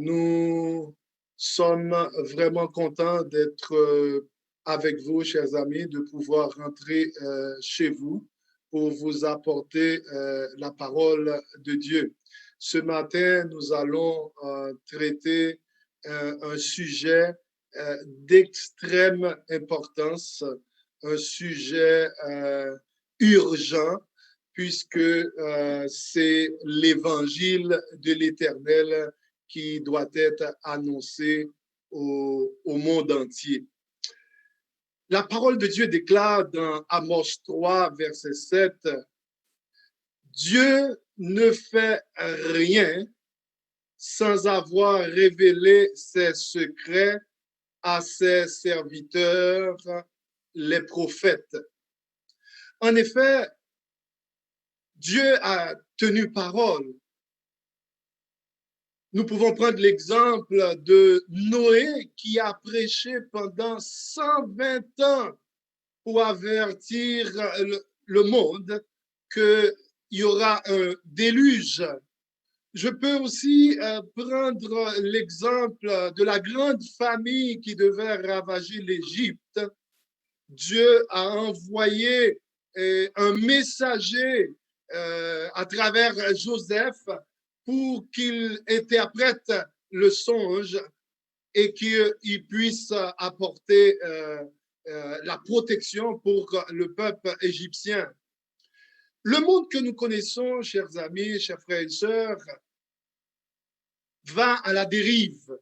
Nous sommes vraiment contents d'être avec vous, chers amis, de pouvoir rentrer chez vous pour vous apporter la parole de Dieu. Ce matin, nous allons traiter un sujet d'extrême importance, un sujet urgent, puisque c'est l'évangile de l'Éternel qui doit être annoncé au monde entier. La parole de Dieu déclare dans Amos 3, verset 7, Dieu ne fait rien sans avoir révélé ses secrets à ses serviteurs, les prophètes. En effet, Dieu a tenu parole. Nous pouvons prendre l'exemple de Noé qui a prêché pendant 120 ans pour avertir le monde qu'il y aura un déluge. Je peux aussi prendre l'exemple de la grande famine qui devait ravager l'Égypte. Dieu a envoyé un messager à travers Joseph pour qu'il interprète le songe et qu'il puisse apporter la protection pour le peuple égyptien. Le monde que nous connaissons, chers amis, chers frères et sœurs, va à la dérive.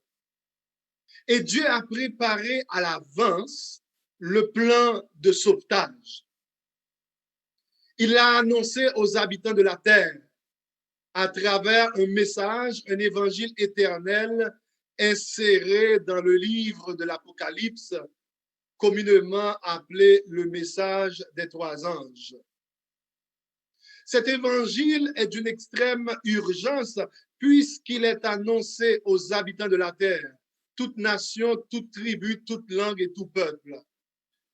Et Dieu a préparé à l'avance le plan de sauvetage. Il l'a annoncé aux habitants de la terre à travers un message, un évangile éternel inséré dans le livre de l'Apocalypse, communément appelé le message des trois anges. Cet évangile est d'une extrême urgence puisqu'il est annoncé aux habitants de la terre, toute nation, toute tribu, toute langue et tout peuple.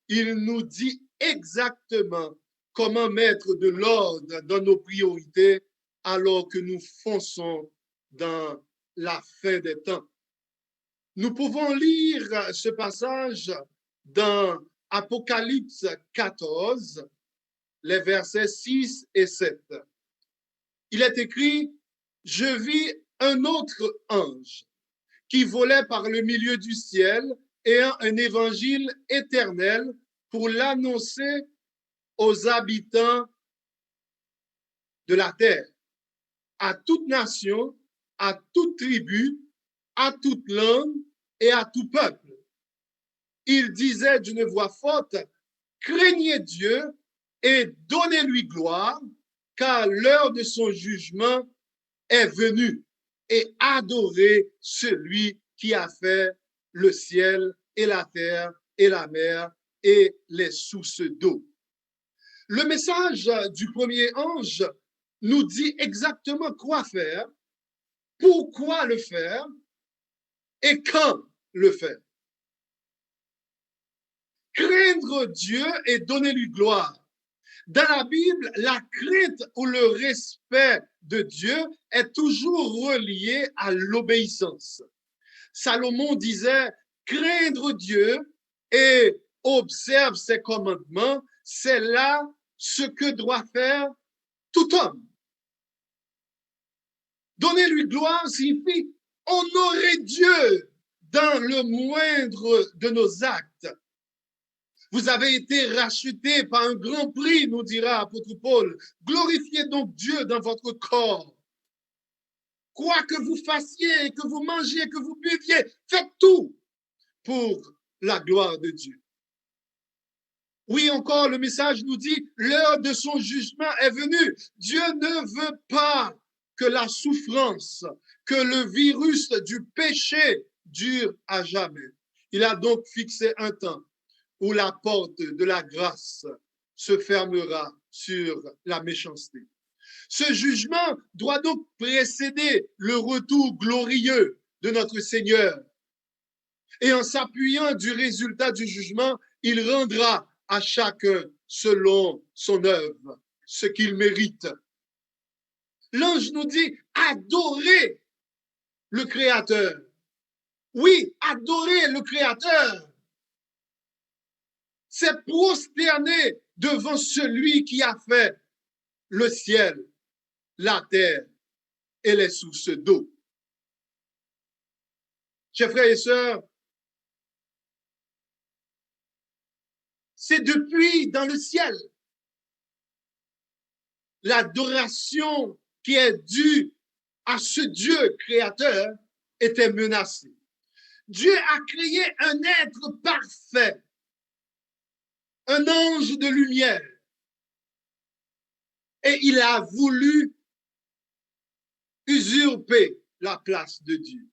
Il nous dit exactement comment mettre de l'ordre dans nos priorités alors que nous fonçons dans la fin des temps. Nous pouvons lire ce passage dans Apocalypse 14, les versets 6 et 7. Il est écrit, « Je vis un autre ange qui volait par le milieu du ciel ayant un évangile éternel pour l'annoncer aux habitants de la terre, à toute nation, à toute tribu, à toute langue et à tout peuple. Il disait d'une voix forte, craignez Dieu et donnez-lui gloire, car l'heure de son jugement est venue, et adorez celui qui a fait le ciel et la terre et la mer et les sources d'eau. Le message du premier ange nous dit exactement quoi faire, pourquoi le faire et quand le faire. Craindre Dieu et donner lui gloire. Dans la Bible, la crainte ou le respect de Dieu est toujours relié à l'obéissance. Salomon disait, craindre Dieu et observe ses commandements, c'est là ce que doit faire tout homme. Donner lui gloire signifie honorer Dieu dans le moindre de nos actes. Vous avez été rachetés par un grand prix, nous dira apôtre Paul. Glorifiez donc Dieu dans votre corps. Quoi que vous fassiez, que vous mangiez, que vous buviez, faites tout pour la gloire de Dieu. Oui, encore, le message nous dit, l'heure de son jugement est venue. Dieu ne veut pas que la souffrance, que le virus du péché dure à jamais. Il a donc fixé un temps où la porte de la grâce se fermera sur la méchanceté. Ce jugement doit donc précéder le retour glorieux de notre Seigneur. Et en s'appuyant du résultat du jugement, il rendra à chacun selon son œuvre ce qu'il mérite. L'ange nous dit, adorez le Créateur. Oui, adorer le Créateur, c'est prosterner devant celui qui a fait le ciel, la terre et les sources d'eau. Chers frères et sœurs, c'est depuis dans le ciel l'adoration qui est due à ce Dieu créateur était menacée. Dieu a créé un être parfait, un ange de lumière, et il a voulu usurper la place de Dieu.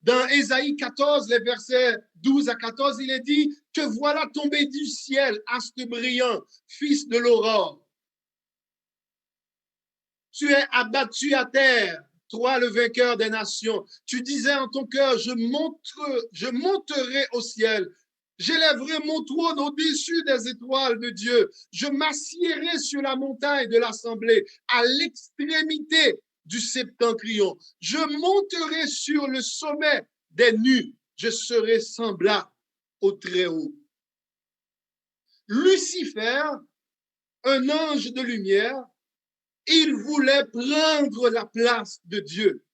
Dans Ésaïe 14, les versets 12 à 14, il est dit « Te voilà tombé du ciel, astre brillant, fils de l'aurore. Tu es abattu à terre, toi le vainqueur des nations. Tu disais en ton cœur, je monterai au ciel. J'élèverai mon trône au-dessus des étoiles de Dieu. Je m'assiérai sur la montagne de l'assemblée, à l'extrémité du septentrion. Je monterai sur le sommet des nues. Je serai semblable au Très-Haut. » Lucifer, un ange de lumière, il voulait prendre la place de Dieu.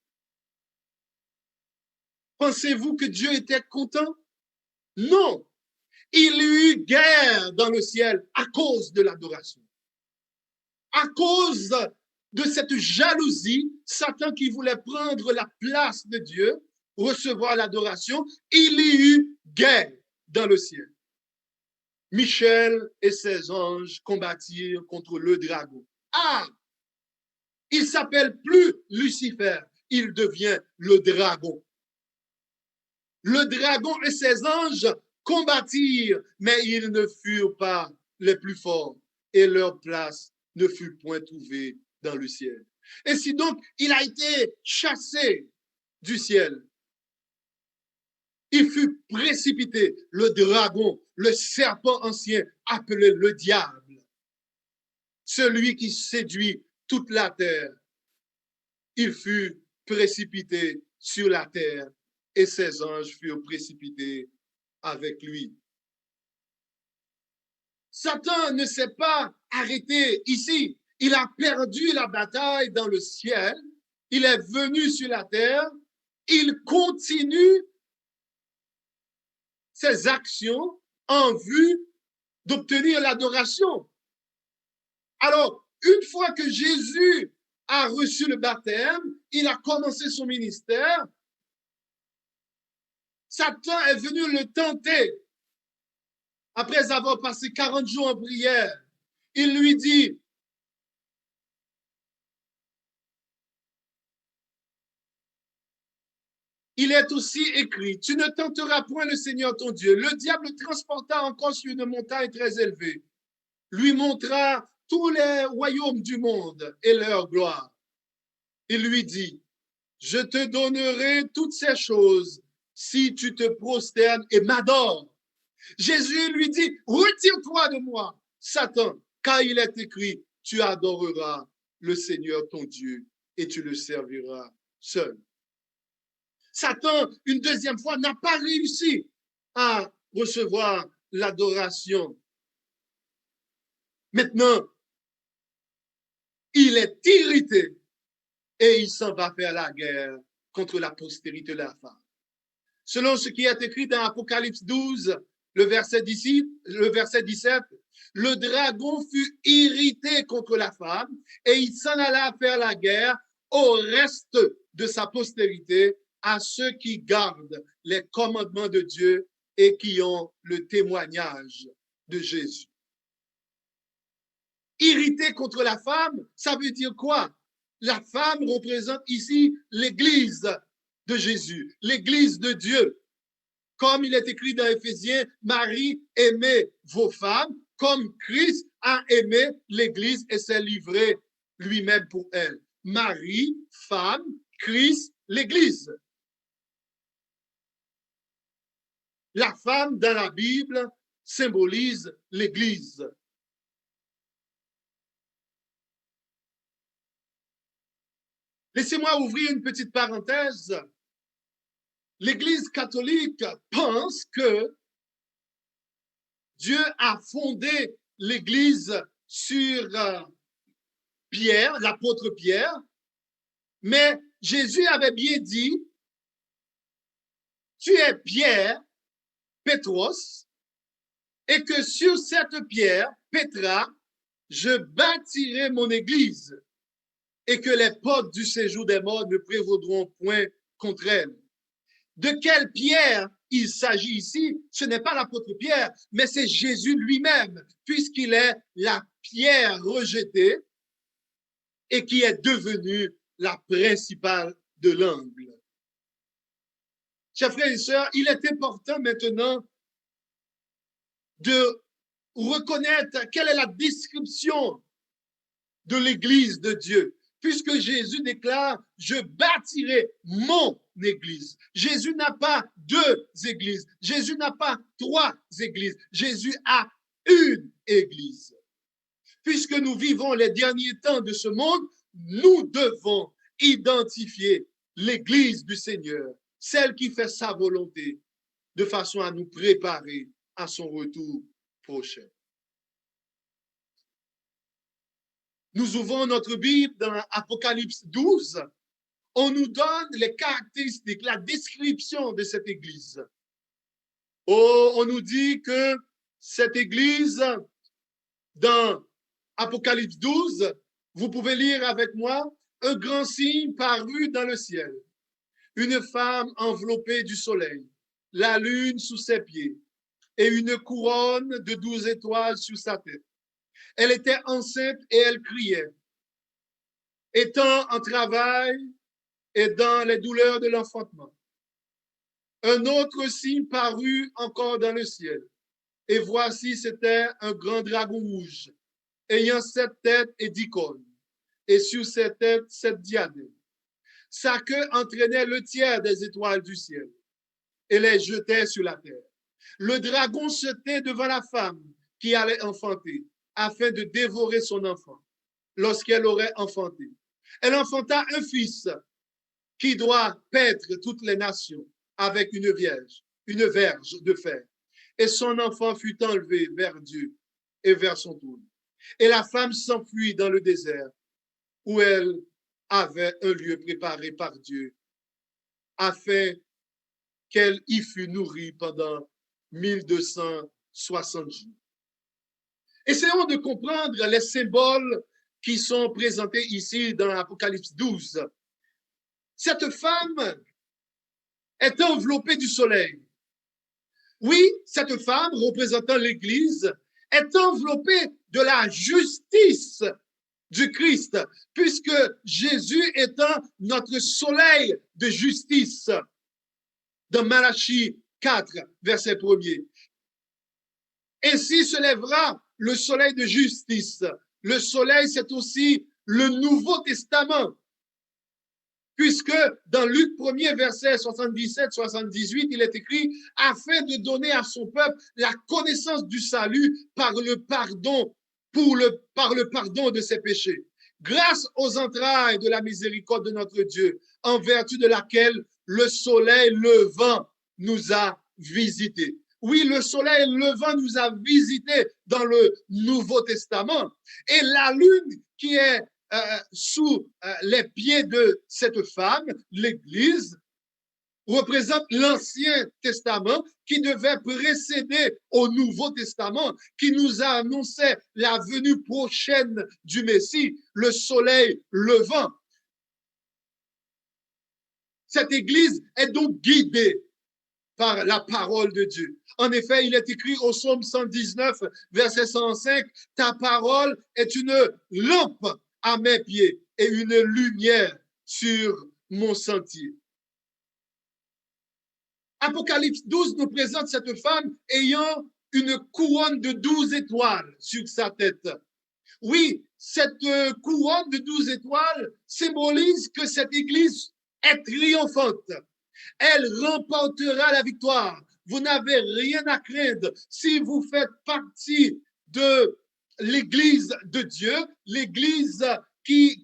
Pensez-vous que Dieu était content? Non. Il y eut guerre dans le ciel à cause de l'adoration. À cause de cette jalousie, Satan qui voulait prendre la place de Dieu, recevoir l'adoration, il y eut guerre dans le ciel. Michel et ses anges combattirent contre le dragon. Ah! Il s'appelle plus Lucifer, il devient le dragon. Le dragon et ses anges combattirent, mais ils ne furent pas les plus forts et leur place ne fut point trouvée dans le ciel. Et si donc il a été chassé du ciel, il fut précipité, le dragon, le serpent ancien appelé le diable, celui qui séduit toute la terre. Il fut précipité sur la terre et ses anges furent précipités avec lui. Satan ne s'est pas arrêté ici. Il a perdu la bataille dans le ciel. Il est venu sur la terre. Il continue ses actions en vue d'obtenir l'adoration. Alors, une fois que Jésus a reçu le baptême, il a commencé son ministère, Satan est venu le tenter. Après avoir passé 40 jours en prière, il lui dit, il est aussi écrit, tu ne tenteras point le Seigneur ton Dieu. Le diable le transporta encore sur une montagne très élevée, lui montra tous les royaumes du monde et leur gloire. Il lui dit, je te donnerai toutes ces choses si tu te prosternes et m'adores. Jésus lui dit, retire-toi de moi, Satan, car il est écrit, tu adoreras le Seigneur ton Dieu et tu le serviras seul. Satan, une deuxième fois, n'a pas réussi à recevoir l'adoration. Maintenant, il est irrité et il s'en va faire la guerre contre la postérité de la femme. Selon ce qui est écrit dans Apocalypse 12, le verset 17, le dragon fut irrité contre la femme et il s'en alla faire la guerre au reste de sa postérité, à ceux qui gardent les commandements de Dieu et qui ont le témoignage de Jésus. Irrité contre la femme, ça veut dire quoi? La femme représente ici l'Église de Jésus, l'Église de Dieu. Comme il est écrit dans Éphésiens, Marie, aimez vos femmes, comme Christ a aimé l'Église et s'est livré lui-même pour elle. Marie, femme, Christ, l'Église. La femme dans la Bible symbolise l'Église. Laissez-moi ouvrir une petite parenthèse. L'Église catholique pense que Dieu a fondé l'Église sur Pierre, l'apôtre Pierre, mais Jésus avait bien dit, tu es Pierre, Pétros, et que sur cette pierre, Pétra, je bâtirai mon Église, et que les portes du séjour des morts ne prévaudront point contre elle. De quelle pierre il s'agit ici? Ce n'est pas l'apôtre Pierre, mais c'est Jésus lui-même, puisqu'il est la pierre rejetée et qui est devenue la principale de l'angle. Chers frères et sœurs, il est important maintenant de reconnaître quelle est la description de l'Église de Dieu, puisque Jésus déclare, je bâtirai mon Église. Jésus n'a pas deux églises, Jésus n'a pas trois églises, Jésus a une Église. Puisque nous vivons les derniers temps de ce monde, nous devons identifier l'Église du Seigneur, celle qui fait sa volonté, de façon à nous préparer à son retour prochain. Nous ouvrons notre Bible dans Apocalypse 12. On nous donne les caractéristiques, la description de cette Église. Oh, on nous dit que cette Église, dans Apocalypse 12, vous pouvez lire avec moi, un grand signe parut dans le ciel. Une femme enveloppée du soleil, la lune sous ses pieds et une couronne de 12 étoiles sur sa tête. Elle était enceinte et elle criait, étant en travail et dans les douleurs de l'enfantement. Un autre signe parut encore dans le ciel. Et voici, c'était un grand dragon rouge, ayant 7 têtes et 10 cornes, et sur ses têtes 7 diadèmes. Sa queue entraînait le tiers des étoiles du ciel et les jetait sur la terre. Le dragon se tait devant la femme qui allait enfanter, afin de dévorer son enfant lorsqu'elle aurait enfanté. Elle enfanta un fils qui doit paître toutes les nations avec une verge de fer. Et son enfant fut enlevé vers Dieu et vers son trône. Et la femme s'enfuit dans le désert où elle avait un lieu préparé par Dieu afin qu'elle y fût nourrie pendant 1260 jours. Essayons de comprendre les symboles qui sont présentés ici dans l'Apocalypse 12. Cette femme est enveloppée du soleil. Oui, cette femme, représentant l'Église, est enveloppée de la justice du Christ, puisque Jésus étant notre soleil de justice, dans Malachie 4, verset 1er. Ainsi se lèvera le soleil de justice. Le soleil, c'est aussi le Nouveau Testament, puisque dans Luc 1er, verset 77-78, il est écrit « afin de donner à son peuple la connaissance du salut par le pardon, par le pardon de ses péchés, grâce aux entrailles de la miséricorde de notre Dieu, en vertu de laquelle le soleil levant nous a visités. » Oui, le soleil levant nous a visités dans le Nouveau Testament. Et la lune qui est sous les pieds de cette femme, l'Église, représente l'Ancien Testament qui devait précéder au Nouveau Testament, qui nous a annoncé la venue prochaine du Messie, le soleil levant. Cette Église est donc guidée par la parole de Dieu. En effet, il est écrit au psaume 119, verset 105, « Ta parole est une lampe à mes pieds et une lumière sur mon sentier. » Apocalypse 12 nous présente cette femme ayant une couronne de 12 étoiles sur sa tête. Oui, cette couronne de 12 étoiles symbolise que cette Église est triomphante. Elle remportera la victoire. Vous n'avez rien à craindre si vous faites partie de l'Église de Dieu, l'Église qui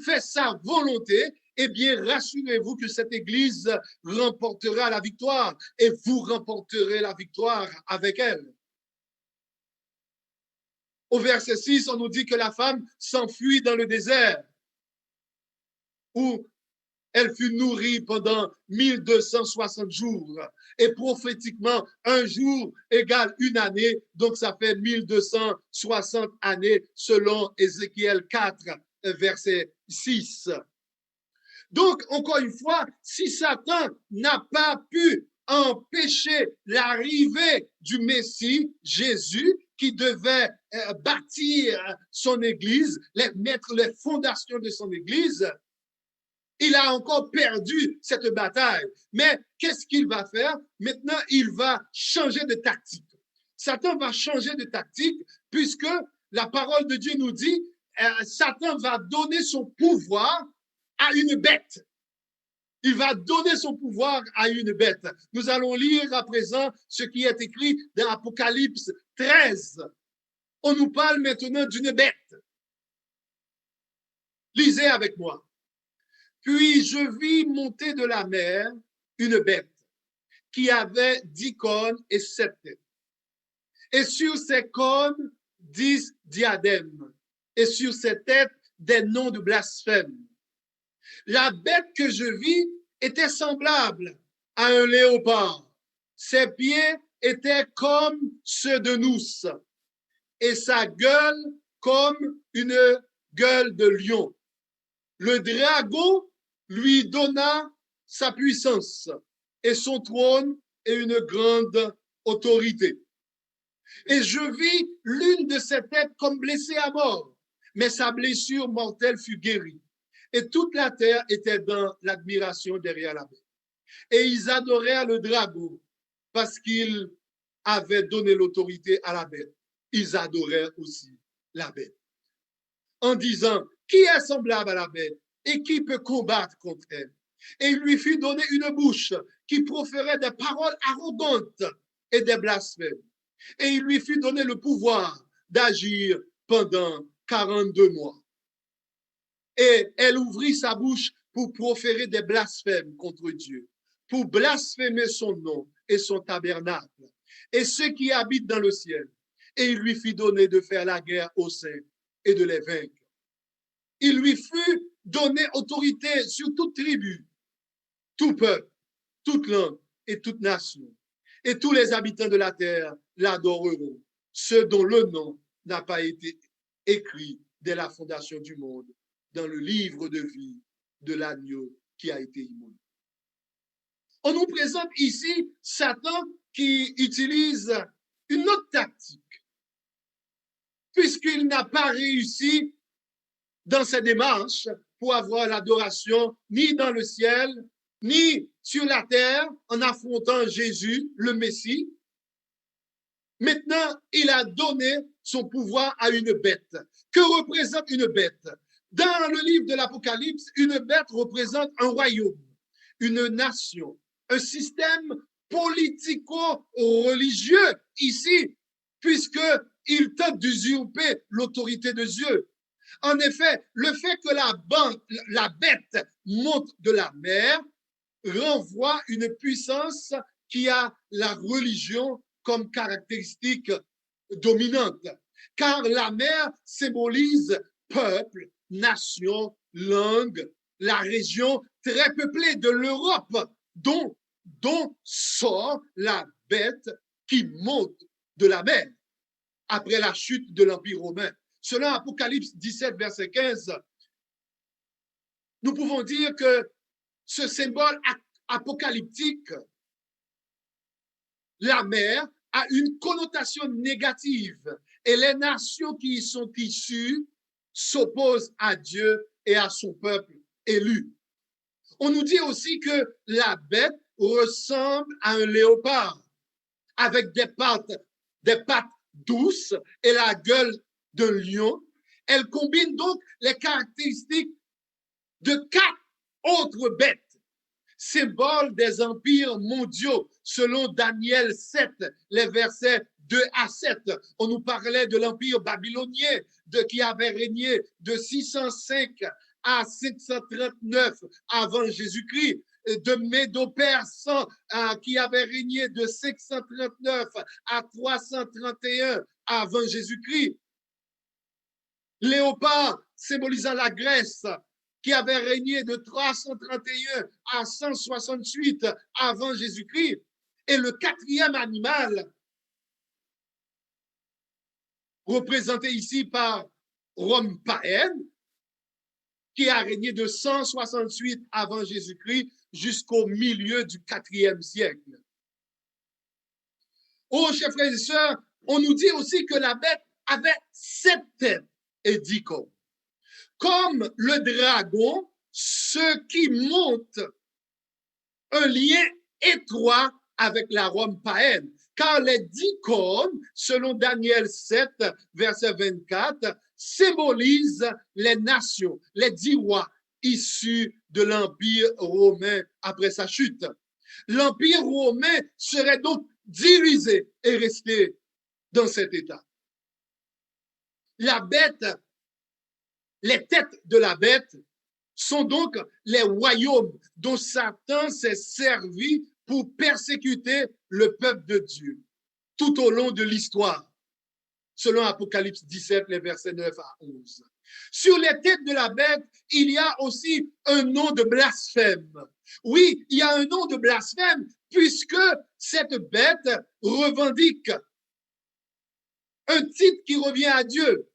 fait sa volonté eh bien, rassurez-vous que cette Église remportera la victoire et vous remporterez la victoire avec elle. Au verset 6, on nous dit que la femme s'enfuit dans le désert où elle fut nourrie pendant 1260 jours. Et prophétiquement, un jour égale une année, donc ça fait 1260 années selon Ézéchiel 4, verset 6. Donc, encore une fois, si Satan n'a pas pu empêcher l'arrivée du Messie, Jésus, qui devait bâtir son Église, mettre les fondations de son Église, il a encore perdu cette bataille. Mais qu'est-ce qu'il va faire? Maintenant, il va changer de tactique. Satan va changer de tactique puisque la parole de Dieu nous dit, Satan va donner son pouvoir à une bête. Il va donner son pouvoir à une bête. Nous allons lire à présent ce qui est écrit dans Apocalypse 13. On nous parle maintenant d'une bête. Lisez avec moi. Puis je vis monter de la mer une bête qui avait 10 cornes et 7 têtes. Et sur ses cornes, 10 diadèmes. Et sur ses têtes, des noms de blasphème. La bête que je vis était semblable à un léopard. Ses pieds étaient comme ceux de nous et sa gueule comme une gueule de lion. Le dragon lui donna sa puissance et son trône et une grande autorité. Et je vis l'une de ses têtes comme blessée à mort, mais sa blessure mortelle fut guérie. Et toute la terre était dans l'admiration derrière la bête. Et ils adorèrent le dragon parce qu'il avait donné l'autorité à la bête. Ils adorèrent aussi la bête. En disant, qui est semblable à la bête et qui peut combattre contre elle? Et il lui fut donné une bouche qui proférait des paroles arrogantes et des blasphèmes. Et il lui fut donné le pouvoir d'agir pendant 42 mois. Et elle ouvrit sa bouche pour proférer des blasphèmes contre Dieu, pour blasphémer son nom et son tabernacle, et ceux qui habitent dans le ciel. Et il lui fit donner de faire la guerre aux saints et de les vaincre. Il lui fut donné autorité sur toute tribu, tout peuple, toute langue et toute nation. Et tous les habitants de la terre l'adoreront, ceux dont le nom n'a pas été écrit dès la fondation du monde dans le livre de vie de l'agneau qui a été immolé. On nous présente ici Satan qui utilise une autre tactique, puisqu'il n'a pas réussi dans ses démarches pour avoir l'adoration ni dans le ciel, ni sur la terre en affrontant Jésus, le Messie. Maintenant, il a donné son pouvoir à une bête. Que représente une bête? Dans le livre de l'Apocalypse, une bête représente un royaume, une nation, un système politico-religieux ici, puisqu'il tente d'usurper l'autorité de Dieu. En effet, le fait que la bête monte de la mer renvoie une puissance qui a la religion comme caractéristique dominante, car la mer symbolise peuple, nation, langue, la région très peuplée de l'Europe, dont sort la bête qui monte de la mer après la chute de l'Empire romain. Selon Apocalypse 17, verset 15, nous pouvons dire que ce symbole apocalyptique, la mer, a une connotation négative et les nations qui y sont issues s'opposent à Dieu et à son peuple élu. On nous dit aussi que la bête ressemble à un léopard avec des pattes douces et la gueule d'un lion. Elle combine donc les caractéristiques de 4 autres bêtes, symboles des empires mondiaux, selon Daniel 7, les versets 2 à 7. On nous parlait de l'empire babylonien qui avait régné de 605 à 539 avant Jésus-Christ, de Médo-Perse qui avait régné de 539 à 331 avant Jésus-Christ. Léopard, symbolisant la Grèce, qui avait régné de 331 à 168 avant Jésus-Christ. Et le quatrième animal, représenté ici par Rome païenne, qui a régné de 168 avant Jésus-Christ jusqu'au milieu du IVe siècle. Oh, chers frères et sœurs, on nous dit aussi que la bête avait 7 têtes et 10 cornes. Comme le dragon, ce qui montre un lien étroit avec la Rome païenne, car les 10 cornes, selon Daniel 7, verset 24, symbolisent les nations, les 10 rois issus de l'Empire romain après sa chute. L'Empire romain serait donc divisé et resté dans cet état. La bête, les têtes de la bête sont donc les royaumes dont Satan s'est servi pour persécuter le peuple de Dieu tout au long de l'histoire, selon Apocalypse 17, les versets 9 à 11. Sur les têtes de la bête, il y a aussi un nom de blasphème. Oui, il y a un nom de blasphème puisque cette bête revendique un titre qui revient à Dieu.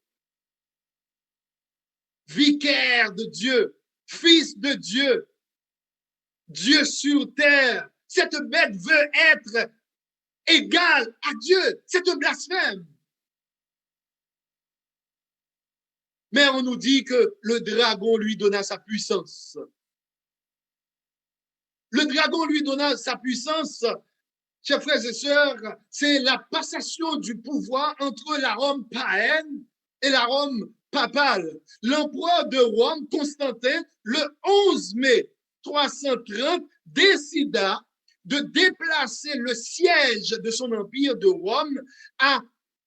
Vicaire de Dieu, fils de Dieu, Dieu sur terre. Cette bête veut être égale à Dieu. C'est un blasphème. Mais on nous dit que le dragon lui donna sa puissance. Le dragon lui donna sa puissance, chers frères et sœurs, c'est la passation du pouvoir entre la Rome païenne et la Rome papale. L'empereur de Rome, Constantin, le 11 mai 330, décida de déplacer le siège de son empire de Rome à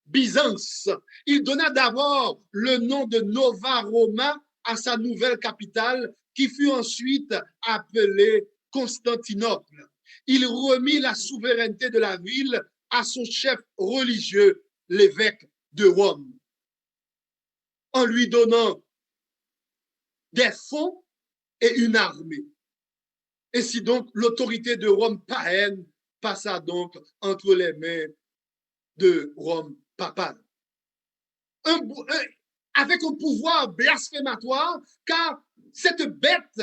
Byzance. Il donna d'abord le nom de Nova Roma à sa nouvelle capitale, qui fut ensuite appelée Constantinople. Il remit la souveraineté de la ville à son chef religieux, l'évêque de Rome, en lui donnant des fonds et une armée. Ainsi donc, l'autorité de Rome païenne passa donc entre les mains de Rome papale. Avec un pouvoir blasphématoire, car cette bête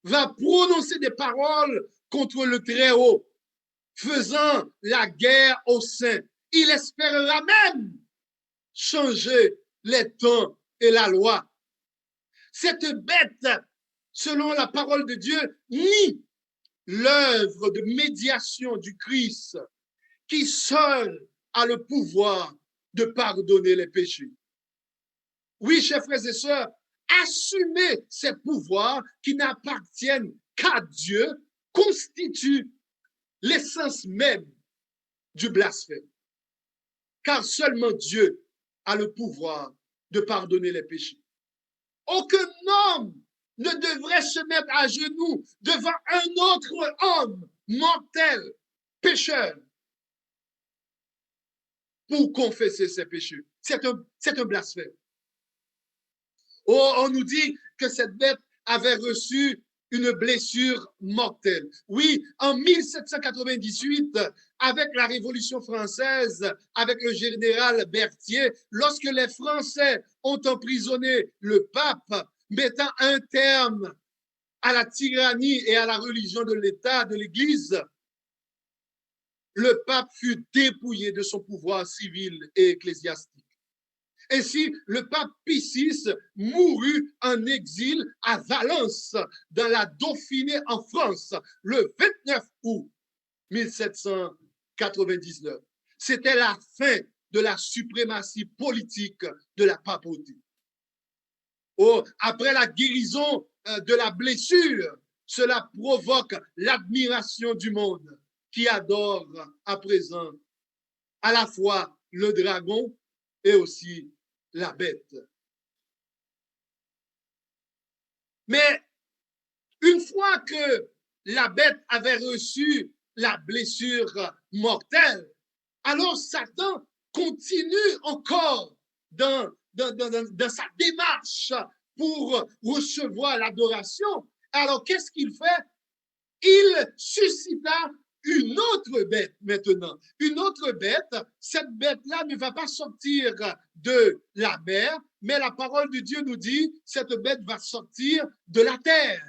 va prononcer des paroles contre le Très-Haut, faisant la guerre aux saints. Il espérera même changer les temps et la loi. Cette bête, selon la parole de Dieu, nie l'œuvre de médiation du Christ, qui seul a le pouvoir de pardonner les péchés. Oui, chers frères et sœurs, assumer ces pouvoirs qui n'appartiennent qu'à Dieu constitue l'essence même du blasphème. Car seulement Dieu a le pouvoir de pardonner les péchés. Aucun homme ne devrait se mettre à genoux devant un autre homme mortel, pécheur, pour confesser ses péchés. C'est un blasphème. Oh, on nous dit que cette bête avait reçu une blessure mortelle. Oui, en 1798, avec la Révolution française, avec le général Berthier, lorsque les Français ont emprisonné le pape, mettant un terme à la tyrannie et à la religion de l'État, de l'Église, le pape fut dépouillé de son pouvoir civil et ecclésiastique. Ainsi, le pape Pie VI mourut en exil à Valence, dans la Dauphiné en France, le 29 août 1799. C'était la fin de la suprématie politique de la papauté. Oh, après la guérison de la blessure, cela provoque l'admiration du monde qui adore à présent à la fois le dragon et aussi la bête. Mais une fois que la bête avait reçu la blessure mortelle, alors Satan continue encore dans sa démarche pour recevoir l'adoration. Alors, qu'est-ce qu'il fait? Il suscita une autre bête maintenant. Une autre bête, cette bête-là ne va pas sortir de la mer, mais la parole de Dieu nous dit, cette bête va sortir de la terre.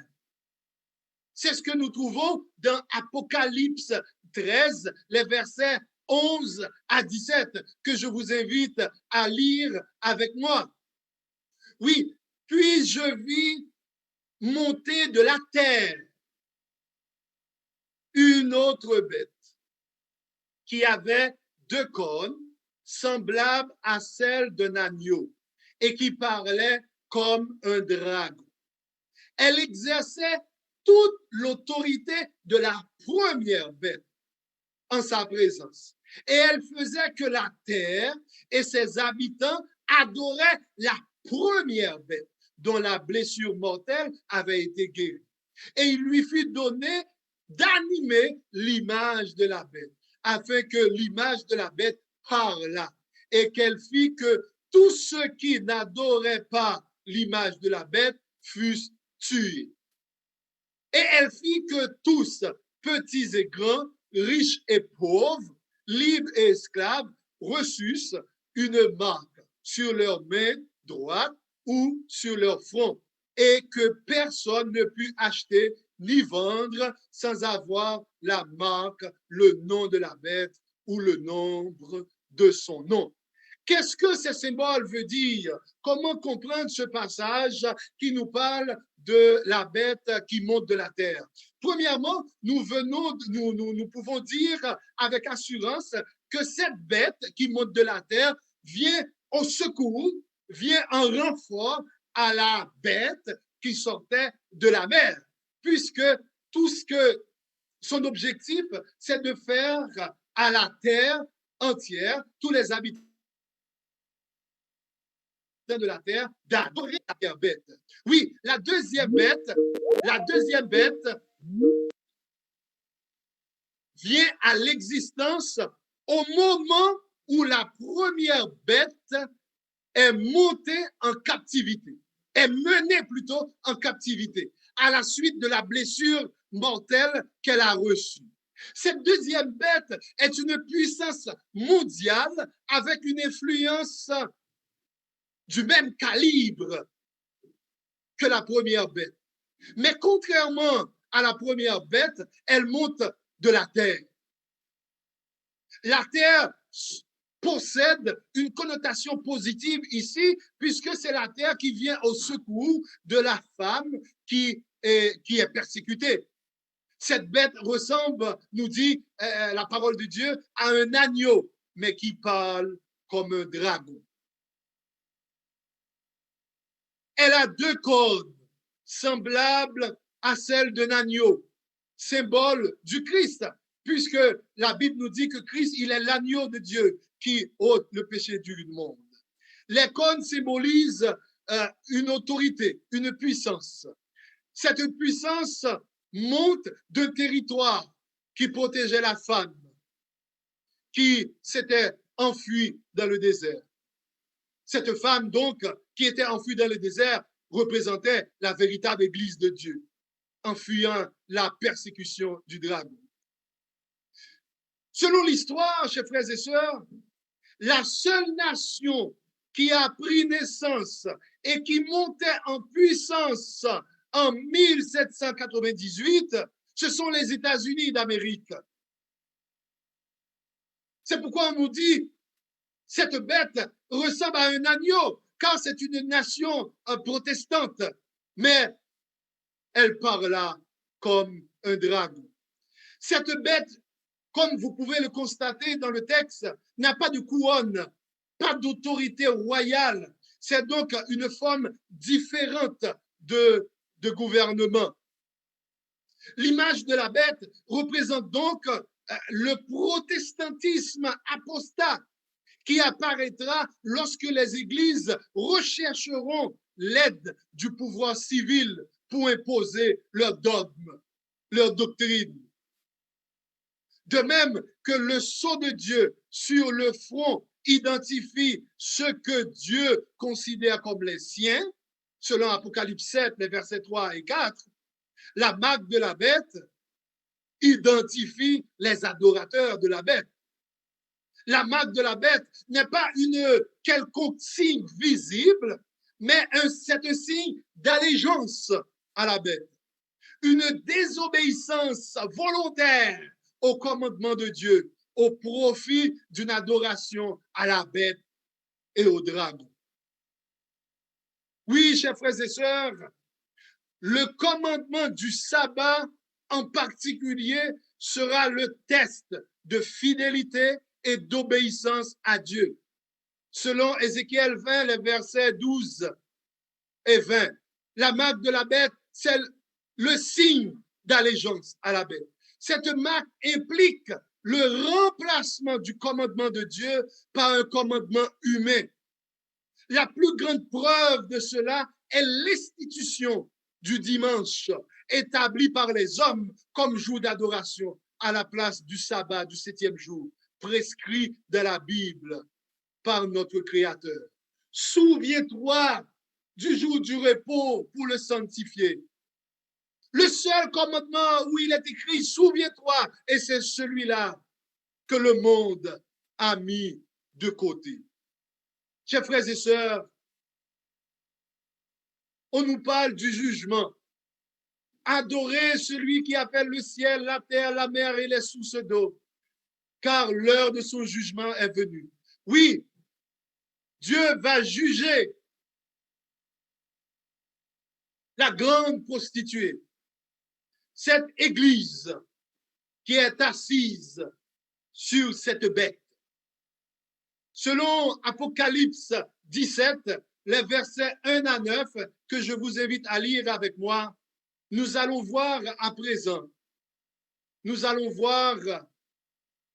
C'est ce que nous trouvons dans Apocalypse 13, les versets 11 à 17, que je vous invite à lire avec moi. Oui, puis je vis monter de la terre une autre bête qui avait deux cornes semblables à celles d'un agneau et qui parlait comme un dragon. Elle exerçait toute l'autorité de la première bête en sa présence. Et elle faisait que la terre et ses habitants adoraient la première bête dont la blessure mortelle avait été guérie. Et il lui fut donné d'animer l'image de la bête, afin que l'image de la bête parlât, et qu'elle fit que tous ceux qui n'adoraient pas l'image de la bête fussent tués. Et elle fit que tous, petits et grands, riches et pauvres, libres et esclaves, reçussent une marque sur leur main droite ou sur leur front, et que personne ne put acheter ni vendre sans avoir la marque, le nom de la bête ou le nombre de son nom. Qu'est-ce que ce symbole veut dire? Comment comprendre ce passage qui nous parle de la bête qui monte de la terre? Premièrement, nous pouvons dire avec assurance que cette bête qui monte de la terre vient au secours, vient en renfort à la bête qui sortait de la mer, puisque tout ce que son objectif, c'est de faire à la terre entière, tous les habitants de la terre, d'adorer la terre bête. Oui, la deuxième bête vient à l'existence au moment où la première bête est montée en captivité, est menée plutôt en captivité, à la suite de la blessure mortelle qu'elle a reçue. Cette deuxième bête est une puissance mondiale avec une influence du même calibre que la première bête. Mais contrairement à la première bête, elle monte de la terre. La terre possède une connotation positive ici, puisque c'est la terre qui vient au secours de la femme qui est persécutée. Cette bête ressemble, nous dit la parole de Dieu, à un agneau, mais qui parle comme un dragon. Elle a deux cornes semblables à celles d'un agneau, symbole du Christ, puisque la Bible nous dit que Christ, il est l'agneau de Dieu qui ôte le péché du monde. Les cornes symbolisent une autorité, une puissance. Cette puissance monte d'un territoire qui protégeait la femme, qui s'était enfuie dans le désert. Cette femme, donc, qui était enfuie dans le désert, représentait la véritable Église de Dieu, en fuyant la persécution du dragon. Selon l'histoire, chers frères et sœurs, la seule nation qui a pris naissance et qui montait en puissance en 1798, ce sont les États-Unis d'Amérique. C'est pourquoi on nous dit, cette bête ressemble à un agneau, car c'est une nation protestante, mais elle parla comme un dragon. Cette bête, comme vous pouvez le constater dans le texte, n'a pas de couronne, pas d'autorité royale. C'est donc une forme différente de gouvernement. L'image de la bête représente donc le protestantisme apostat qui apparaîtra lorsque les églises rechercheront l'aide du pouvoir civil pour imposer leur dogme, leur doctrine. De même que le sceau de Dieu sur le front identifie ce que Dieu considère comme les siens, selon Apocalypse 7, les versets 3 et 4, la marque de la bête identifie les adorateurs de la bête. La marque de la bête n'est pas une quelconque signe visible, mais c'est un signe d'allégeance à la bête. Une désobéissance volontaire au commandement de Dieu au profit d'une adoration à la bête et au dragon. Oui, chers frères et sœurs, le commandement du sabbat en particulier sera le test de fidélité et d'obéissance à Dieu. Selon Ézéchiel 20, les versets 12 et 20, la marque de la bête, c'est le signe d'allégeance à la bête. Cette marque implique le remplacement du commandement de Dieu par un commandement humain. La plus grande preuve de cela est l'institution du dimanche, établi par les hommes comme jour d'adoration à la place du sabbat du 7e jour, prescrit dans la Bible par notre Créateur. Souviens-toi du jour du repos pour le sanctifier. Le seul commandement où il est écrit, souviens-toi, et c'est celui-là que le monde a mis de côté. Chers frères et sœurs, on nous parle du jugement. Adorez celui qui appelle le ciel, la terre, la mer et les sources d'eau, car l'heure de son jugement est venue. Oui, Dieu va juger la grande prostituée, cette église qui est assise sur cette bête. Selon Apocalypse 17, les versets 1 à 9, que je vous invite à lire avec moi, nous allons voir à présent, nous allons voir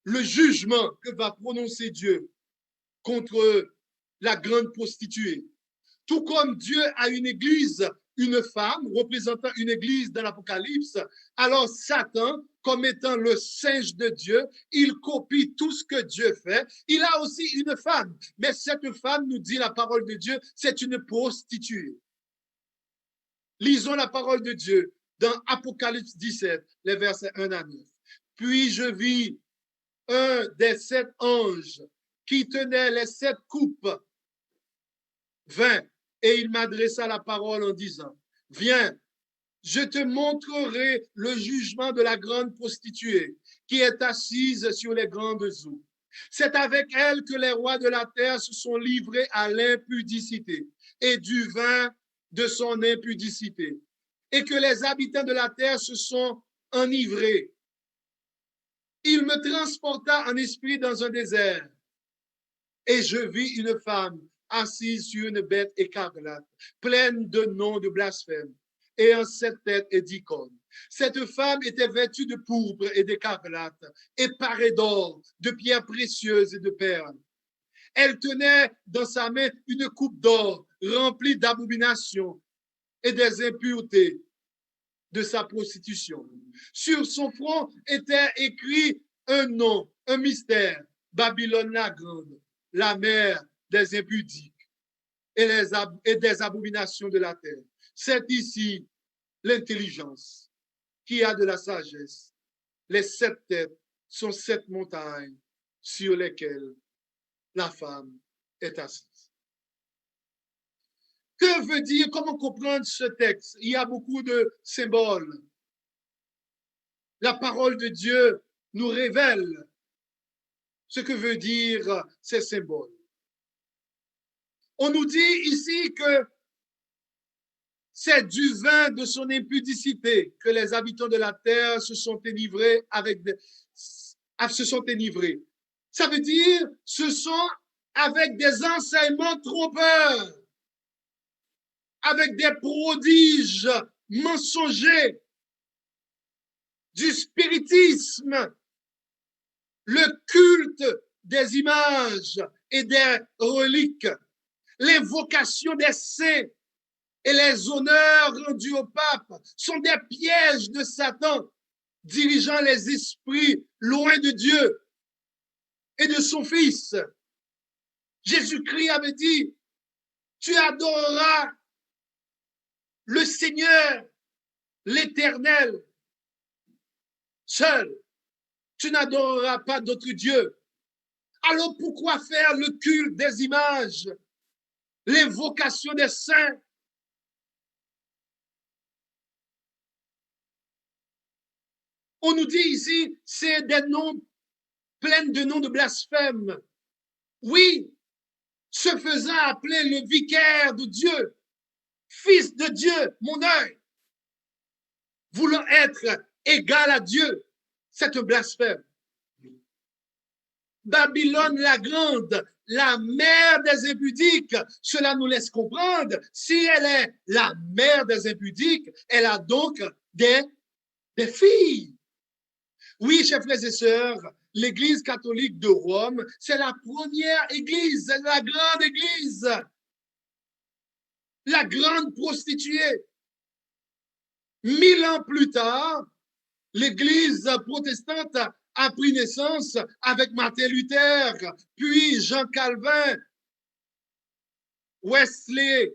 le jugement que va prononcer Dieu contre la grande prostituée. Tout comme Dieu a une église, une femme représentant une église dans l'Apocalypse, alors Satan, comme étant le singe de Dieu, il copie tout ce que Dieu fait. Il a aussi une femme, mais cette femme, nous dit la parole de Dieu, c'est une prostituée. Lisons la parole de Dieu dans Apocalypse 17, les versets 1 à 9. Puis je vis un des 7 anges qui tenait les 7 coupes, 20, et il m'adressa la parole en disant, viens, je te montrerai le jugement de la grande prostituée qui est assise sur les grandes eaux. C'est avec elle que les rois de la terre se sont livrés à l'impudicité et du vin de son impudicité, et que les habitants de la terre se sont enivrés. Il me transporta en esprit dans un désert, et je vis une femme assise sur une bête écarlate, pleine de noms de blasphème, et en 7 têtes et 10 cornes. Cette femme était vêtue de pourpre et d'écarlate, et parée d'or, de pierres précieuses et de perles. Elle tenait dans sa main une coupe d'or remplie d'abominations et des impuretés de sa prostitution. Sur son front était écrit un nom, un mystère, Babylone la grande, la mère des impudiques et des abominations de la terre. C'est ici l'intelligence qui a de la sagesse. Les 7 têtes sont 7 montagnes sur lesquelles la femme est assise. Que veut dire, comment comprendre ce texte? Il y a beaucoup de symboles. La parole de Dieu nous révèle ce que veut dire ces symboles. On nous dit ici que c'est du vin de son impudicité que les habitants de la terre se sont enivrés Ça veut dire ce sont avec des enseignements trompeurs, avec des prodiges mensongers, du spiritisme, le culte des images et des reliques, l'invocation des saints et les honneurs rendus au pape sont des pièges de Satan, dirigeant les esprits loin de Dieu et de son Fils. Jésus-Christ avait dit, tu adoreras le Seigneur, l'Éternel, seul. Tu n'adoreras pas d'autre Dieu. Alors pourquoi faire le culte des images, l'invocation des saints? On nous dit ici, c'est des noms pleins de noms de blasphème. Oui, se faisant appeler le vicaire de Dieu, fils de Dieu, mon œil, voulant être égal à Dieu, c'est un blasphème. Babylone la grande, la mère des impudiques, cela nous laisse comprendre, si elle est la mère des impudiques, elle a donc des filles. Oui, chers frères et sœurs, l'Église catholique de Rome, c'est la première église, c'est la grande église, la grande prostituée. 1000 ans plus tard, l'Église protestante a pris naissance avec Martin Luther, puis Jean Calvin, Wesley,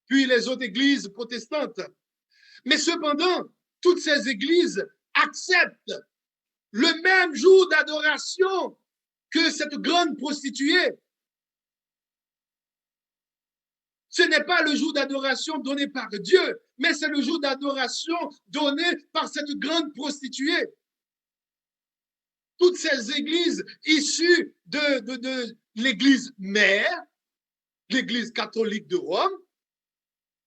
puis les autres églises protestantes. Mais cependant, toutes ces églises acceptent le même jour d'adoration que cette grande prostituée. Ce n'est pas le jour d'adoration donné par Dieu, mais c'est le jour d'adoration donné par cette grande prostituée. Toutes ces églises issues de l'église mère, l'église catholique de Rome,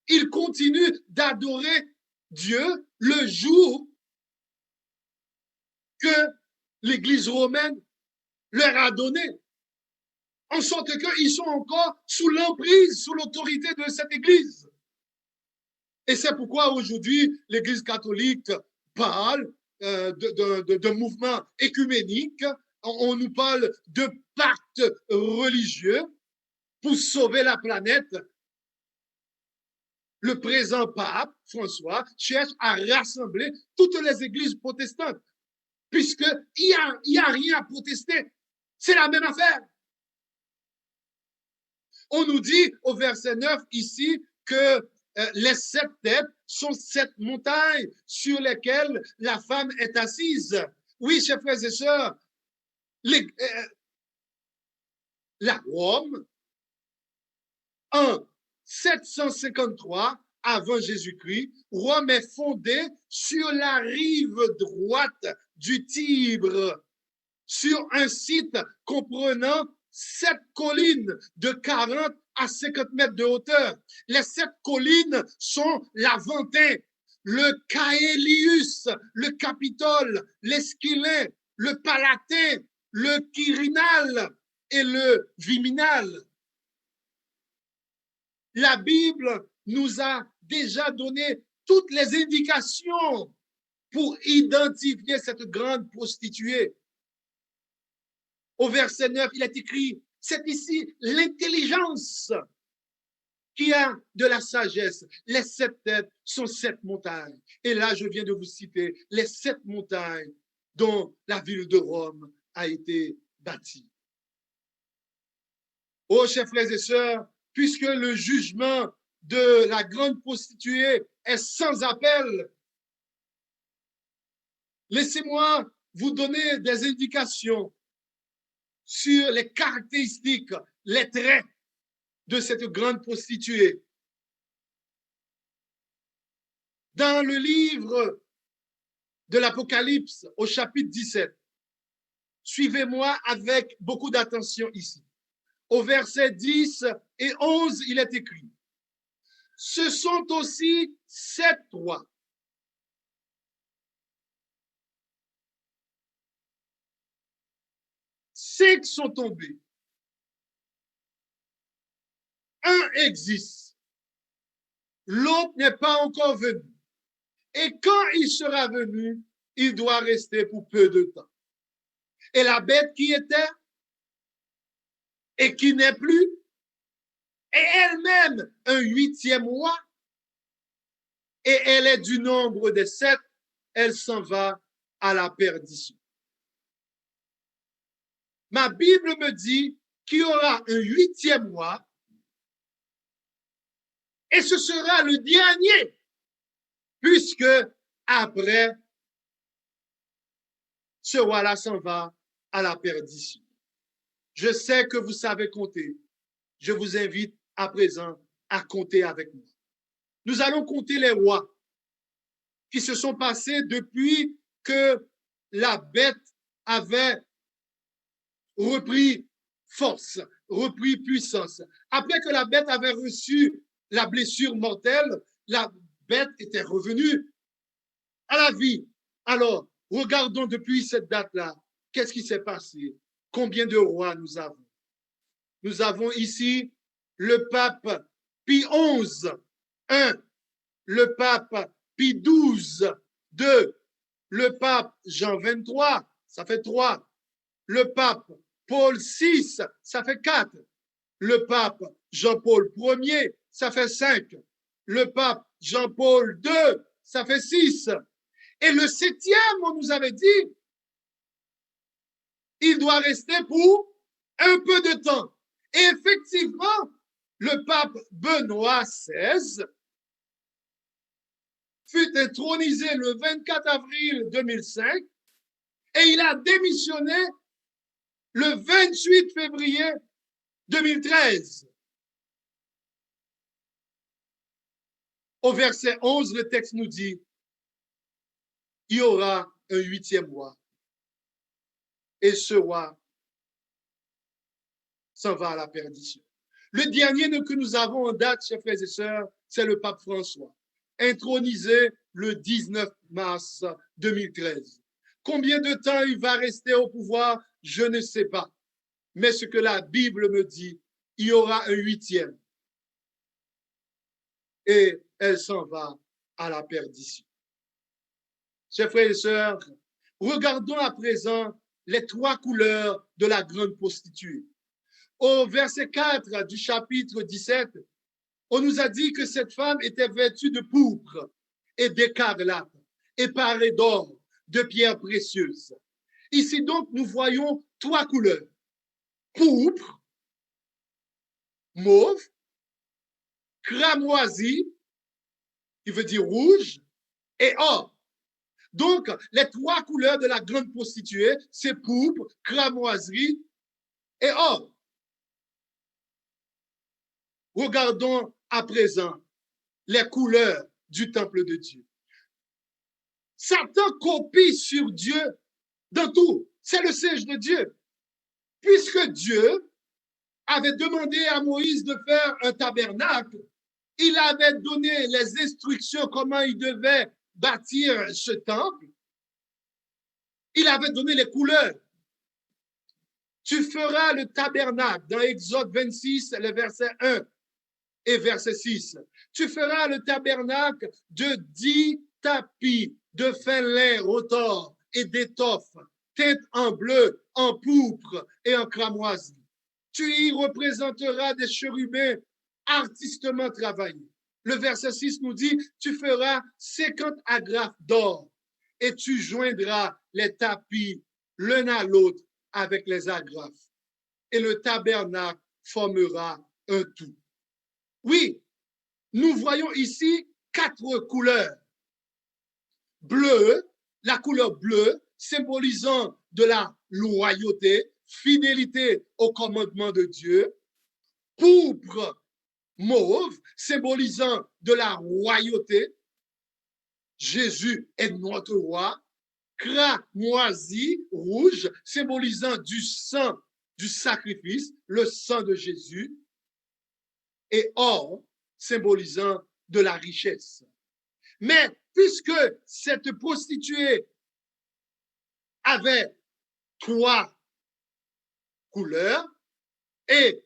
ils continuent d'adorer Dieu le jour que l'église romaine leur a donné, en sorte qu'ils sont encore sous l'emprise, sous l'autorité de cette église. Et c'est pourquoi aujourd'hui, l'église catholique parle de mouvement écuménique, on nous parle de pacte religieux pour sauver la planète. Le présent pape, François, cherche à rassembler toutes les églises protestantes, puisqu'il n'y a rien à protester. C'est la même affaire. On nous dit au verset 9 ici que les 7 têtes sont 7 montagnes sur lesquelles la femme est assise. Oui, chers frères et sœurs, la Rome, en 753 avant Jésus-Christ, Rome est fondée sur la rive droite du Tibre, sur un site comprenant 7 collines de 40 à 50 mètres de hauteur. Les 7 collines sont l'Aventin, le Caelius, le Capitole, l'Esquilin, le Palatin, le Quirinal et le Viminal. La Bible nous a déjà donné toutes les indications pour identifier cette grande prostituée. Au verset 9, il est écrit, c'est ici l'intelligence qui a de la sagesse. Les 7 têtes sont 7 montagnes. Et là, je viens de vous citer les 7 montagnes dont la ville de Rome a été bâtie. Oh, chers frères et sœurs, puisque le jugement de la grande prostituée est sans appel, laissez-moi vous donner des indications sur les caractéristiques, les traits de cette grande prostituée. Dans le livre de l'Apocalypse, au chapitre 17, suivez-moi avec beaucoup d'attention ici. Au verset 10 et 11, il est écrit, ce sont aussi 7 rois. Cinq sont tombés. Un existe. L'autre n'est pas encore venu. Et quand il sera venu, il doit rester pour peu de temps. Et la bête qui était et qui n'est plus et elle-même un 8e mois, et elle est du nombre des 7, elle s'en va à la perdition. Ma Bible me dit qu'il y aura un 8e mois, et ce sera le dernier, puisque après, ce roi-là s'en va à la perdition. Je sais que vous savez compter. Je vous invite à présent à compter avec nous. Nous allons compter les rois qui se sont passés depuis que la bête avait repris force, repris puissance. Après que la bête avait reçu la blessure mortelle, la bête était revenue à la vie. Alors, regardons depuis cette date-là, qu'est-ce qui s'est passé? Combien de rois nous avons? Nous avons ici le pape Pie XI, 1, le pape Pie XII, 2, le pape Jean 23, ça fait 3, le pape Paul VI, ça fait 4, le pape Jean-Paul Ier, ça fait 5, le pape Jean-Paul II, ça fait 6, et le 7e, on nous avait dit, il doit rester pour un peu de temps. Et effectivement, le pape Benoît XVI fut intronisé le 24 avril 2005 et il a démissionné le 28 février 2013. Au verset 11, le texte nous dit, il y aura un 8e roi. Et ce roi s'en va à la perdition. Le dernier que nous avons en date, chers frères et sœurs, c'est le pape François, intronisé le 19 mars 2013. Combien de temps il va rester au pouvoir, je ne sais pas. Mais ce que la Bible me dit, il y aura un 8e. Et elle s'en va à la perdition. Chers frères et sœurs, regardons à présent les 3 couleurs de la grande prostituée. Au verset 4 du chapitre 17, on nous a dit que cette femme était vêtue de pourpre et d'écarlate et parée d'or, de pierres précieuses. Ici donc, nous voyons 3 couleurs. Pourpre, mauve, cramoisi, qui veut dire rouge, et or. Donc, les 3 couleurs de la grande prostituée, c'est pourpre, cramoiserie et or. Regardons à présent les couleurs du temple de Dieu. Satan copie sur Dieu dans tout. C'est le siège de Dieu. Puisque Dieu avait demandé à Moïse de faire un tabernacle, il avait donné les instructions comment il devait bâtir ce temple. Il avait donné les couleurs. Tu feras le tabernacle dans Exode 26, le verset 1 et verset 6. Tu feras le tabernacle de 10 tapis de fin lin retors et d'étoffe, teintes en bleu, en pourpre et en cramoisi. Tu y représenteras des chérubins artistement travaillés. Le verset 6 nous dit, tu feras 50 agrafes d'or et tu joindras les tapis l'un à l'autre avec les agrafes. Et le tabernacle formera un tout. Oui, nous voyons ici 4 couleurs. Bleu, la couleur bleue, symbolisant de la loyauté, fidélité au commandement de Dieu. Pourpre, mauve, symbolisant de la royauté. Jésus est notre roi. Cramoisi, rouge, symbolisant du sang du sacrifice, le sang de Jésus. Et or, symbolisant de la richesse. Mais puisque cette prostituée avait 3 couleurs et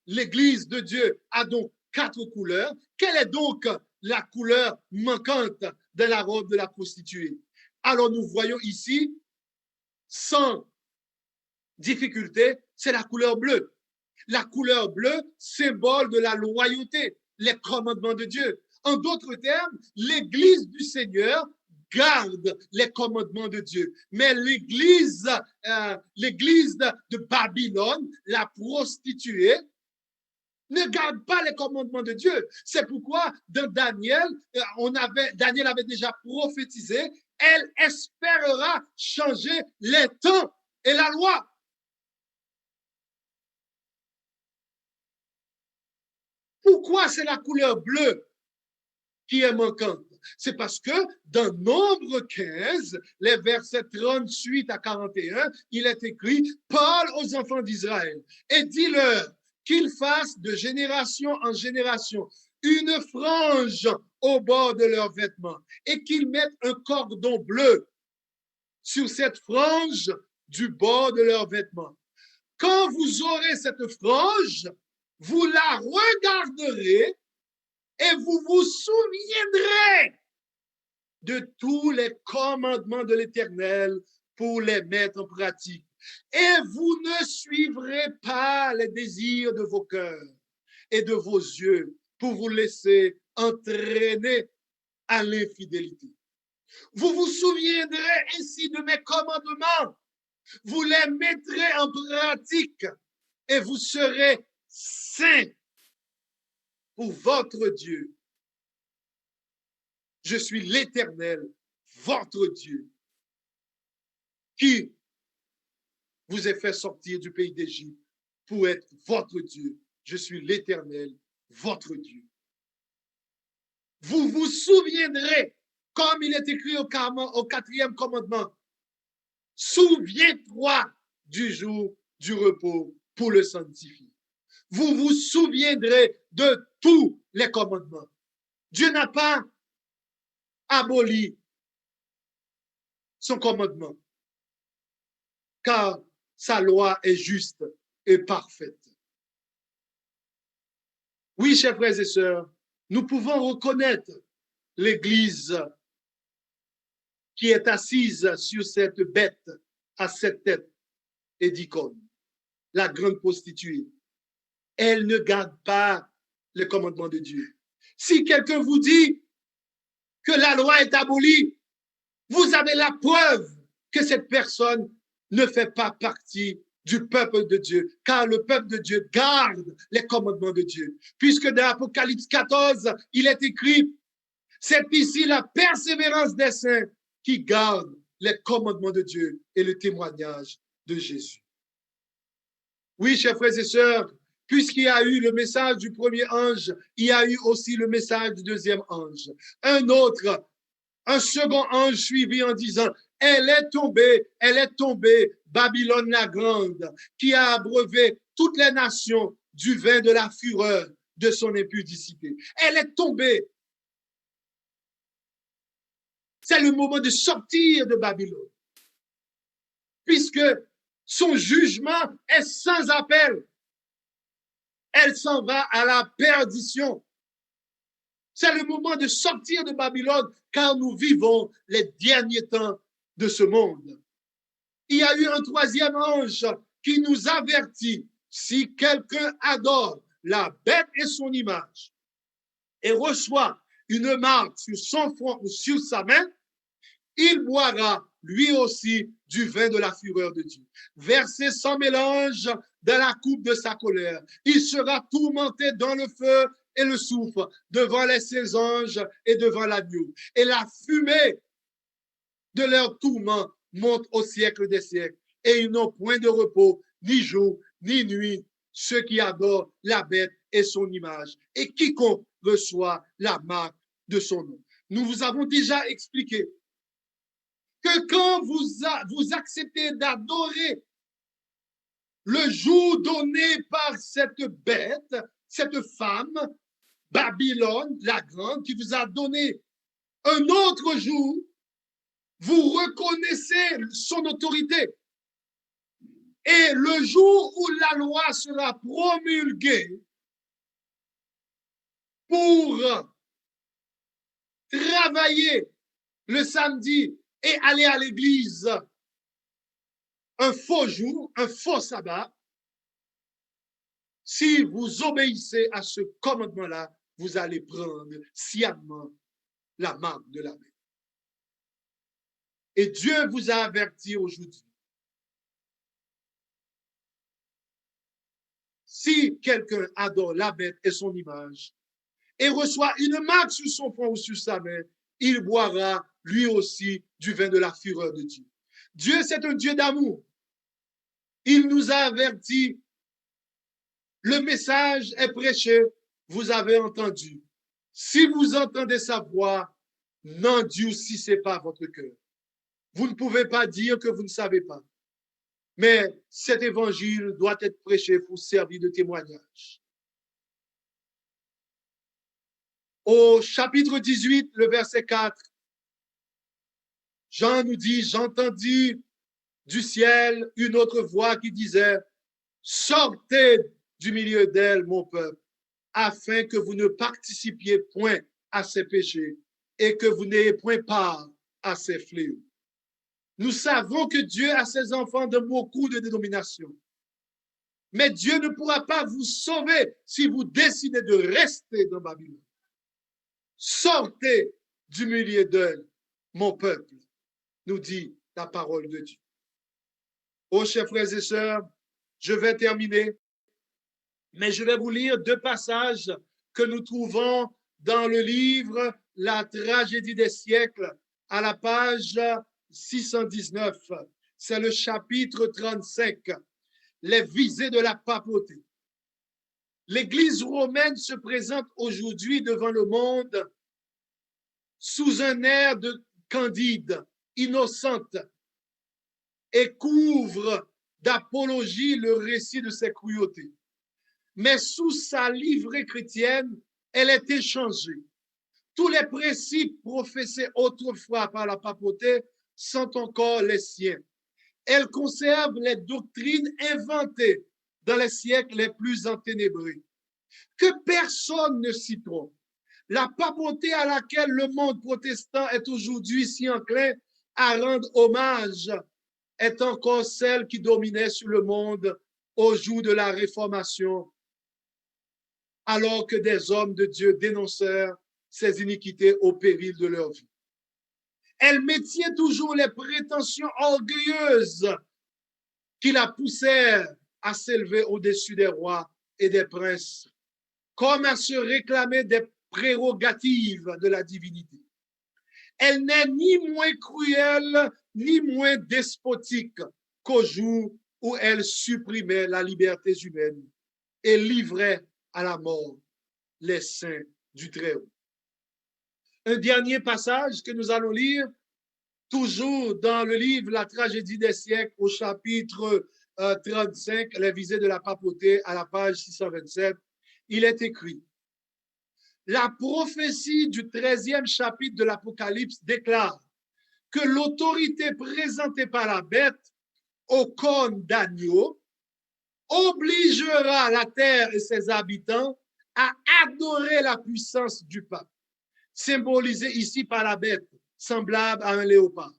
l'Église de Dieu a donc 4 couleurs, quelle est donc la couleur manquante de la robe de la prostituée? Alors nous voyons ici, sans difficulté, c'est la couleur bleue. La couleur bleue, symbole de la loyauté, les commandements de Dieu. En d'autres termes, l'Église du Seigneur garde les commandements de Dieu. Mais l'Église de Babylone, la prostituée, ne garde pas les commandements de Dieu. C'est pourquoi dans Daniel, Daniel avait déjà prophétisé, elle espérera changer les temps et la loi. Pourquoi c'est la couleur bleue qui est manquante? C'est parce que dans Nombre 15, les versets 38 à 41, il est écrit « Parle aux enfants d'Israël et dis-leur qu'ils fassent de génération en génération une frange au bord de leurs vêtements et qu'ils mettent un cordon bleu sur cette frange du bord de leurs vêtements. Quand vous aurez cette frange, vous la regarderez et vous vous souviendrez de tous les commandements de l'Éternel pour les mettre en pratique. Et vous ne suivrez pas les désirs de vos cœurs et de vos yeux pour vous laisser entraîner à l'infidélité. Vous vous souviendrez ainsi de mes commandements, vous les mettrez en pratique et vous serez saints pour votre Dieu. Je suis l'Éternel, votre Dieu, qui vous ai fait sortir du pays d'Égypte pour être votre Dieu. Je suis l'Éternel, votre Dieu. Vous vous souviendrez, comme il est écrit au 4e commandement, souviens-toi du jour du repos pour le sanctifier. Vous vous souviendrez de tous les commandements. Dieu n'a pas aboli son commandement, car sa loi est juste et parfaite. Oui, chers frères et sœurs, nous pouvons reconnaître l'Église qui est assise sur cette bête à 7 têtes et 10 cornes, la grande prostituée. Elle ne garde pas les commandements de Dieu. Si quelqu'un vous dit que la loi est abolie, vous avez la preuve que cette personne ne fait pas partie du peuple de Dieu, car le peuple de Dieu garde les commandements de Dieu. Puisque dans Apocalypse 14, il est écrit, c'est ici la persévérance des saints qui gardent les commandements de Dieu et le témoignage de Jésus. Oui, chers frères et sœurs, puisqu'il y a eu le message du premier ange, il y a eu aussi le message du deuxième ange. Un second ange suivi en disant, elle est tombée, Babylone la grande, qui a abreuvé toutes les nations du vin de la fureur de son impudicité. Elle est tombée. C'est le moment de sortir de Babylone, puisque son jugement est sans appel. Elle s'en va à la perdition. C'est le moment de sortir de Babylone, car nous vivons les derniers temps de ce monde. Il y a eu un troisième ange qui nous avertit, si quelqu'un adore la bête et son image et reçoit une marque sur son front ou sur sa main, il boira lui aussi du vin de la fureur de Dieu, versé sans mélange dans la coupe de sa colère. Il sera tourmenté dans le feu et le soufre devant les 16 anges et devant l'agneau. Et la fumée de leur tourment monte au siècle des siècles. Et ils n'ont point de repos, ni jour, ni nuit, ceux qui adorent la bête et son image, et quiconque reçoit la marque de son nom. Nous vous avons déjà expliqué que quand vous acceptez d'adorer le jour donné par cette bête, cette femme, Babylone, la grande, qui vous a donné un autre jour, vous reconnaissez son autorité. Et le jour où la loi sera promulguée pour travailler le samedi et aller à l'église un faux jour, un faux sabbat, Si vous obéissez à ce commandement-là, vous allez prendre sciemment la marque de la bête. Et Dieu vous a averti aujourd'hui. Si quelqu'un adore la bête et son image et reçoit une marque sur son front ou sur sa main, il boira lui aussi du vin de la fureur de Dieu. Dieu, c'est un Dieu d'amour. Il nous a avertis. Le message est prêché, vous avez entendu. Si vous entendez sa voix, n'endurcissez pas votre cœur. Vous ne pouvez pas dire que vous ne savez pas. Mais cet évangile doit être prêché pour servir de témoignage. Au chapitre 18, le verset 4, Jean nous dit, j'entendis du ciel une autre voix qui disait, sortez du milieu d'elle, mon peuple, afin que vous ne participiez point à ses péchés et que vous n'ayez point part à ses fléaux. Nous savons que Dieu a ses enfants de beaucoup de dénominations. Mais Dieu ne pourra pas vous sauver si vous décidez de rester dans Babylone. Sortez du milieu d'elle, mon peuple, nous dit la parole de Dieu. Oh, chers frères et sœurs, je vais terminer, mais je vais vous lire deux passages que nous trouvons dans le livre La tragédie des siècles, à la page 619. C'est le chapitre 35, les visées de la papauté. L'Église romaine se présente aujourd'hui devant le monde sous un air de candide, innocente, et couvre d'apologie le récit de ses cruautés. Mais sous sa livrée chrétienne, elle est échangée. Tous les principes professés autrefois par la papauté sont encore les siens. Elle conserve les doctrines inventées dans les siècles les plus enténébrés. Que personne ne s'y trompe. La papauté à laquelle le monde protestant est aujourd'hui si enclin à rendre hommage est encore celle qui dominait sur le monde au jour de la Réformation, alors que des hommes de Dieu dénoncèrent ces iniquités au péril de leur vie. Elle maintient toujours les prétentions orgueilleuses qui la poussèrent à s'élever au-dessus des rois et des princes, comme à se réclamer des prérogatives de la divinité. Elle n'est ni moins cruelle, ni moins despotique qu'au jour où elle supprimait la liberté humaine et livrait à la mort les saints du Très-Haut. Un dernier passage que nous allons lire, toujours dans le livre La tragédie des siècles, au chapitre 35, les visées de la papauté, à la page 627, il est écrit: la prophétie du 13e chapitre de l'Apocalypse déclare que l'autorité présentée par la bête au corne d'agneau obligera la terre et ses habitants à adorer la puissance du pape, symbolisée ici par la bête, semblable à un léopard.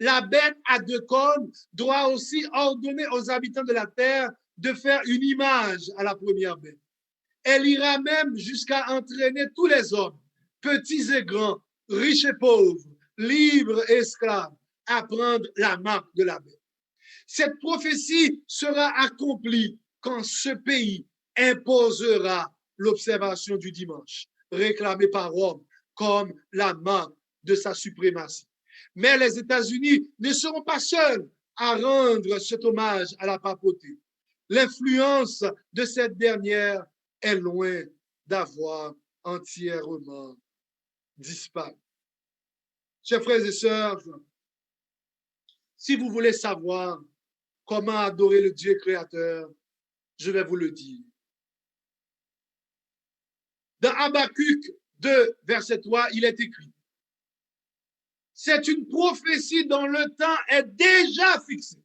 La bête à deux cornes doit aussi ordonner aux habitants de la terre de faire une image à la première bête. Elle ira même jusqu'à entraîner tous les hommes, petits et grands, riches et pauvres, libres et esclaves, à prendre la marque de la bête. Cette prophétie sera accomplie quand ce pays imposera l'observation du dimanche, réclamée par Rome comme la marque de sa suprématie. Mais les États-Unis ne seront pas seuls à rendre cet hommage à la papauté. L'influence de cette dernière est loin d'avoir entièrement disparu. Chers frères et sœurs, si vous voulez savoir comment adorer le Dieu créateur, je vais vous le dire. Dans Habakkuk 2, verset 3, il est écrit: c'est une prophétie dont le temps est déjà fixé.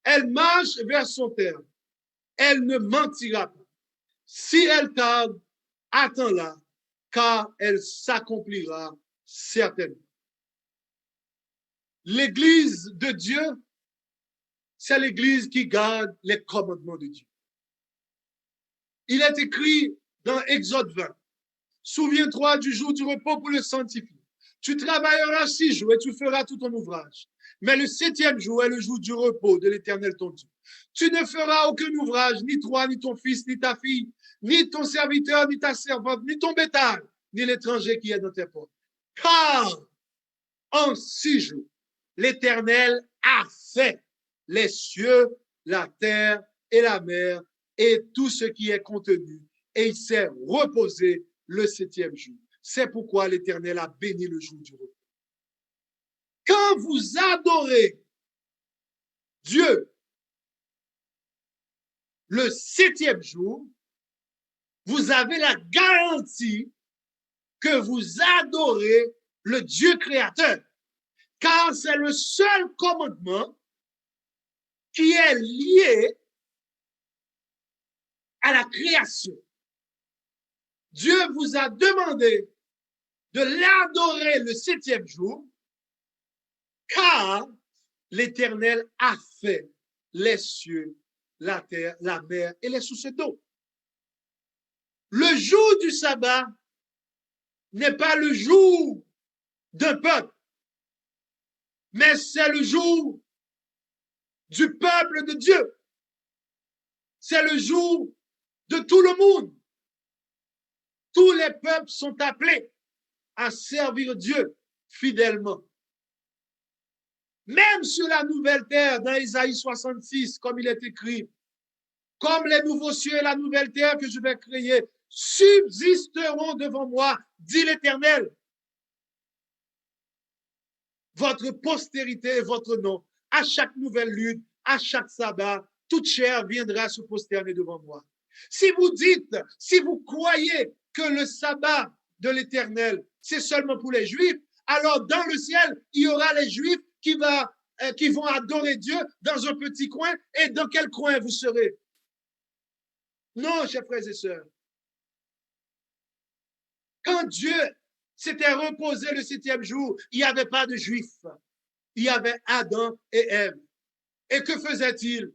Elle marche vers son terme. Elle ne mentira pas. Si elle tarde, attends-la, car elle s'accomplira certainement. L'Église de Dieu, c'est l'Église qui garde les commandements de Dieu. Il est écrit dans Exode 20. Souviens-toi du jour du repos pour le sanctifier. Tu travailleras 6 jours et tu feras tout ton ouvrage. Mais le 7e jour est le jour du repos de l'Éternel ton Dieu. Tu ne feras aucun ouvrage, ni toi, ni ton fils, ni ta fille, ni ton serviteur, ni ta servante, ni ton bétail, ni l'étranger qui est dans tes portes. Car en 6 jours, l'Éternel a fait les cieux, la terre et la mer et tout ce qui est contenu. Et il s'est reposé le 7e jour. C'est pourquoi l'Éternel a béni le jour du repos. Quand vous adorez Dieu le 7e jour, vous avez la garantie que vous adorez le Dieu créateur, car c'est le seul commandement qui est lié à la création. Dieu vous a demandé de l'adorer le 7e jour, car l'Éternel a fait les cieux, la terre, la mer et les sources d'eau. Le jour du sabbat n'est pas le jour d'un peuple, mais c'est le jour du peuple de Dieu. C'est le jour de tout le monde. Tous les peuples sont appelés à servir Dieu fidèlement. Même sur la nouvelle terre, dans Isaïe 66, comme il est écrit, comme les nouveaux cieux et la nouvelle terre que je vais créer subsisteront devant moi, dit l'Éternel. Votre postérité et votre nom, à chaque nouvelle lune, à chaque sabbat, toute chair viendra se prosterner devant moi. Si vous dites, si vous croyez que le sabbat de l'Éternel, c'est seulement pour les Juifs, alors dans le ciel, il y aura les Juifs qui vont adorer Dieu dans un petit coin. Et dans quel coin vous serez? Non, chers frères et sœurs. Quand Dieu s'était reposé le 7e jour, il n'y avait pas de Juifs. Il y avait Adam et Ève. Et que faisait-il?